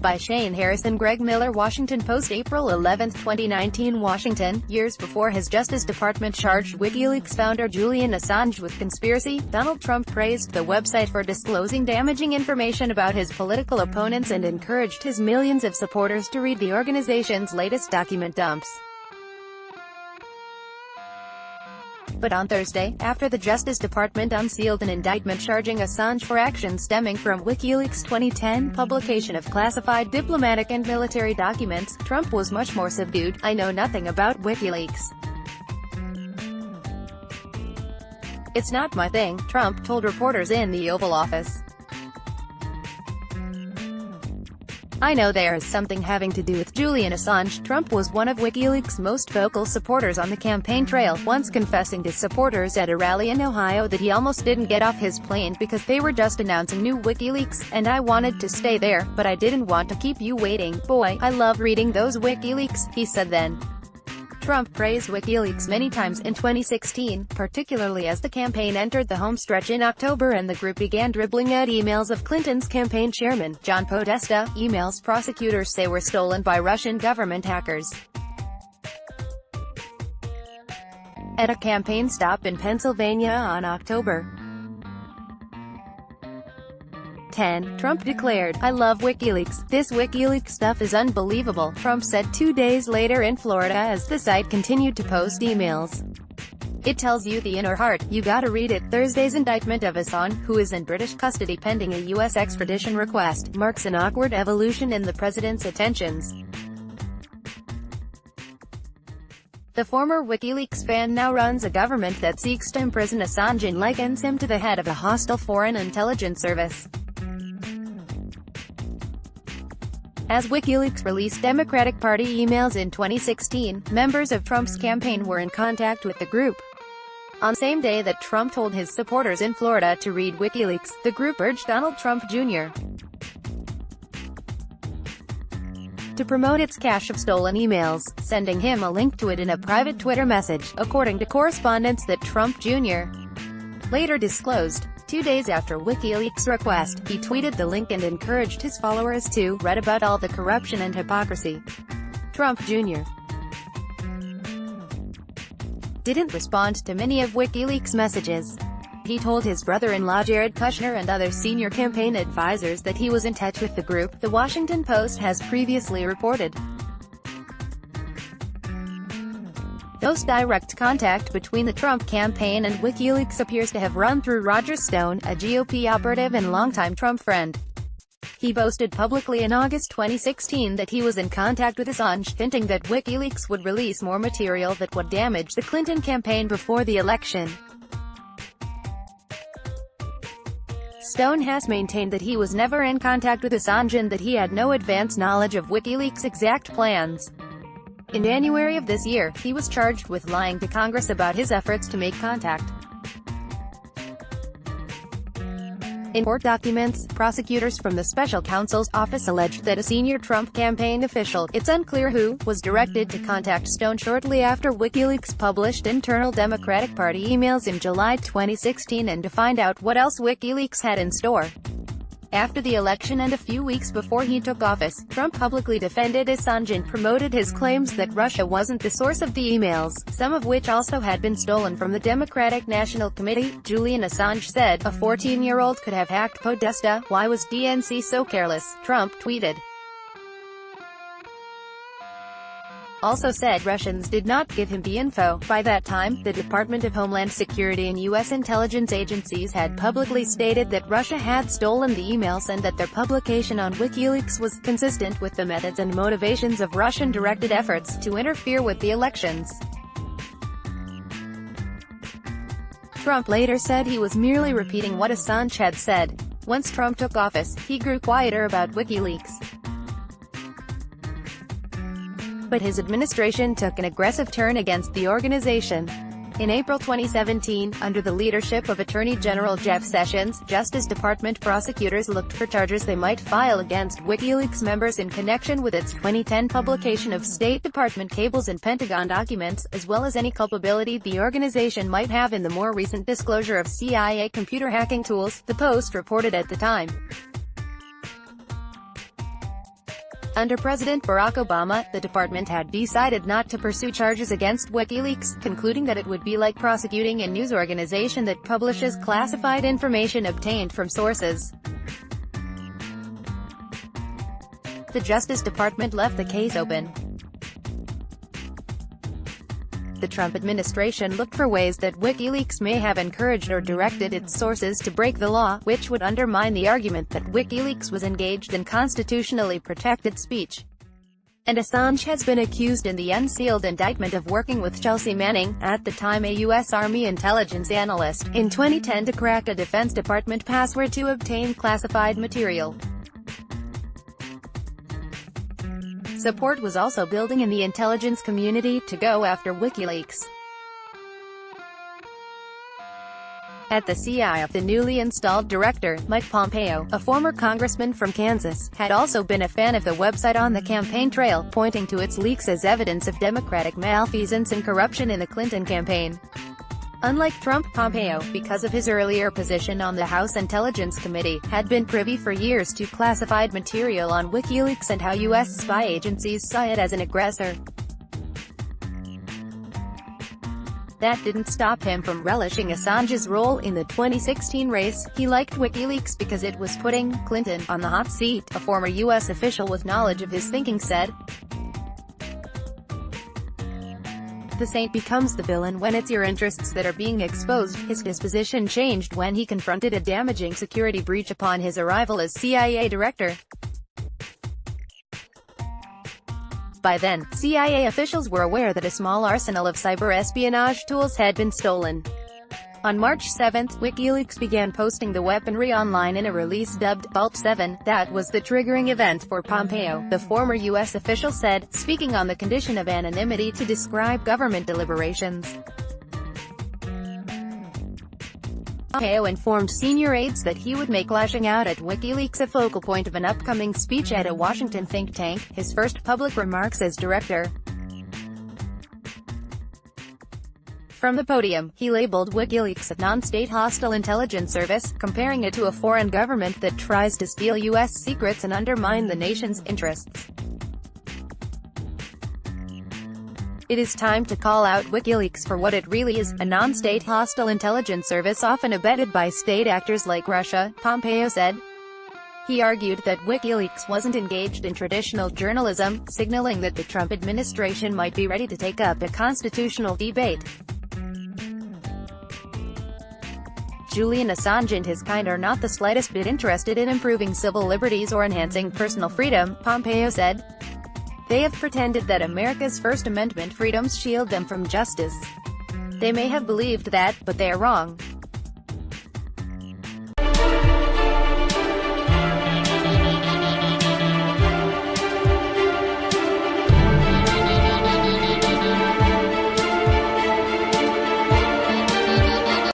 by Shane Harris and Greg Miller. Washington Post, April 11, 2019. Washington. Years before his Justice Department charged WikiLeaks founder Julian Assange with conspiracy, Donald Trump praised the website for disclosing damaging information about his political opponents and encouraged his millions of supporters to read the organization's latest document dumps. But on Thursday, after the Justice Department unsealed an indictment charging Assange for actions stemming from WikiLeaks' 2010 publication of classified diplomatic and military documents, Trump was much more subdued. "I know nothing about WikiLeaks. It's not my thing," Trump told reporters in the Oval Office. "I know there's something having to do with Julian Assange." Trump was one of WikiLeaks' most vocal supporters on the campaign trail, once confessing to supporters at a rally in Ohio that he almost didn't get off his plane because they were just announcing new WikiLeaks, and I wanted to stay there, but I didn't want to keep you waiting. "Boy, I love reading those WikiLeaks," he said then. Trump praised WikiLeaks many times in 2016, particularly as the campaign entered the home stretch in October and the group began dribbling out emails of Clinton's campaign chairman, John Podesta, emails prosecutors say were stolen by Russian government hackers. At a campaign stop in Pennsylvania on October 10, Trump declared, "I love WikiLeaks. This WikiLeaks stuff is unbelievable," Trump said 2 days later in Florida as the site continued to post emails. "It tells you the inner heart. You gotta read it." Thursday's indictment of Assange, who is in British custody pending a U.S. extradition request, marks an awkward evolution in the president's attentions. The former WikiLeaks fan now runs a government that seeks to imprison Assange and likens him to the head of a hostile foreign intelligence service. As WikiLeaks released Democratic Party emails in 2016, members of Trump's campaign were in contact with the group. On the same day that Trump told his supporters in Florida to read WikiLeaks, the group urged Donald Trump Jr. to promote its cache of stolen emails, sending him a link to it in a private Twitter message, according to correspondence that Trump Jr. later disclosed. 2 days after WikiLeaks' request, he tweeted the link and encouraged his followers to read about all the corruption and hypocrisy. Trump Jr. didn't respond to many of WikiLeaks' messages. He told his brother-in-law Jared Kushner and other senior campaign advisors that he was in touch with the group, the Washington Post has previously reported. No direct contact between the Trump campaign and WikiLeaks appears to have run through Roger Stone, a GOP operative and longtime Trump friend. He boasted publicly in August 2016 that he was in contact with Assange, hinting that WikiLeaks would release more material that would damage the Clinton campaign before the election. Stone has maintained that he was never in contact with Assange and that he had no advance knowledge of WikiLeaks' exact plans. In January of this year, he was charged with lying to Congress about his efforts to make contact. In court documents, prosecutors from the special counsel's office alleged that a senior Trump campaign official, it's unclear who, was directed to contact Stone shortly after WikiLeaks published internal Democratic Party emails in July 2016 and to find out what else WikiLeaks had in store. After the election and a few weeks before he took office, Trump publicly defended Assange and promoted his claims that Russia wasn't the source of the emails, some of which also had been stolen from the Democratic National Committee. Julian Assange said, "A 14-year-old could have hacked Podesta. Why was DNC so careless?" Trump tweeted. Also said Russians did not give him the info. By that time, the Department of Homeland Security and U.S. intelligence agencies had publicly stated that Russia had stolen the emails and that their publication on WikiLeaks was consistent with the methods and motivations of Russian-directed efforts to interfere with the elections. Trump later said he was merely repeating what Assange had said. Once Trump took office, he grew quieter about WikiLeaks. But his administration took an aggressive turn against the organization. In April 2017, under the leadership of Attorney General Jeff Sessions, Justice Department prosecutors looked for charges they might file against WikiLeaks members in connection with its 2010 publication of State Department cables and Pentagon documents, as well as any culpability the organization might have in the more recent disclosure of CIA computer hacking tools, the Post reported at the time. Under President Barack Obama, the department had decided not to pursue charges against WikiLeaks, concluding that it would be like prosecuting a news organization that publishes classified information obtained from sources. The Justice Department left the case open. The Trump administration looked for ways that WikiLeaks may have encouraged or directed its sources to break the law, which would undermine the argument that WikiLeaks was engaged in constitutionally protected speech. And Assange has been accused in the unsealed indictment of working with Chelsea Manning, at the time a U.S. Army intelligence analyst, in 2010 to crack a Defense Department password to obtain classified material. Support was also building in the intelligence community to go after WikiLeaks. At the CIA, the newly installed director, Mike Pompeo, a former congressman from Kansas, had also been a fan of the website on the campaign trail, pointing to its leaks as evidence of Democratic malfeasance and corruption in the Clinton campaign. Unlike Trump, Pompeo, because of his earlier position on the House Intelligence Committee, had been privy for years to classified material on WikiLeaks and how U.S. spy agencies saw it as an aggressor. That didn't stop him from relishing Assange's role in the 2016 race. He liked WikiLeaks because it was putting Clinton on the hot seat, a former U.S. official with knowledge of his thinking said. The saint becomes the villain when it's your interests that are being exposed. His disposition changed when he confronted a damaging security breach upon his arrival as CIA director. By then, CIA officials were aware that a small arsenal of cyber-espionage tools had been stolen. On March 7, WikiLeaks began posting the weaponry online in a release dubbed Vault 7. That was the triggering event for Pompeo, the former U.S. official said, speaking on the condition of anonymity to describe government deliberations. Pompeo informed senior aides that he would make lashing out at WikiLeaks a focal point of an upcoming speech at a Washington think tank, his first public remarks as director. From the podium, he labeled WikiLeaks a non-state hostile intelligence service, comparing it to a foreign government that tries to steal U.S. secrets and undermine the nation's interests. It is time to call out WikiLeaks for what it really is, a non-state hostile intelligence service often abetted by state actors like Russia, Pompeo said. He argued that WikiLeaks wasn't engaged in traditional journalism, signaling that the Trump administration might be ready to take up a constitutional debate. Julian Assange and his kind are not the slightest bit interested in improving civil liberties or enhancing personal freedom, Pompeo said. They have pretended that America's First Amendment freedoms shield them from justice. They may have believed that, but they are wrong.